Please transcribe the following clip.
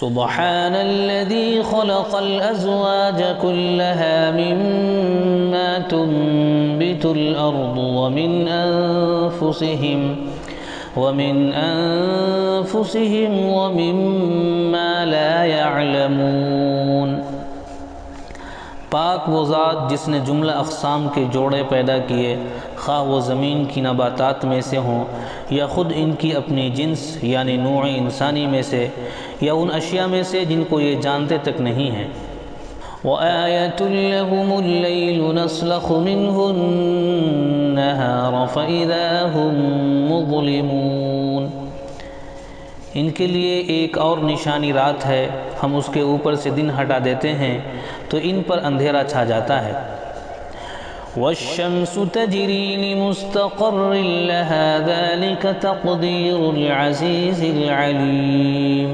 सुब्हानल्लज़ी खलक़ल अज़वाज कुल्लहा मिम्मा तुंबितुल अर्दु व मिन अनफुसिहिम व मिम्मा ला यअलमून। पाक वो ज़ात जिसने जुमला अक़साम के जोड़े पैदा किए, खा वो ज़मीन की नबातात में से हों या ख़ुद इनकी अपनी जिन्स यानी नूअ इंसानी में से, या उन अशिया में से जिनको ये जानते तक नहीं हैं। व आयतुल लहुमुल लैलु नस्लखु मिन्हुन नहार फ़इज़ा हुम मुज़लिमून। इनके लिए एक और निशानी रात है, हम उसके ऊपर से दिन हटा देते हैं तो इन पर अंधेरा छा जाता है। वश्शम्सु तजरी लिमुस्तक़र्रिन लहा ज़ालिका तक़दीरुल अज़ीज़िल अलीम।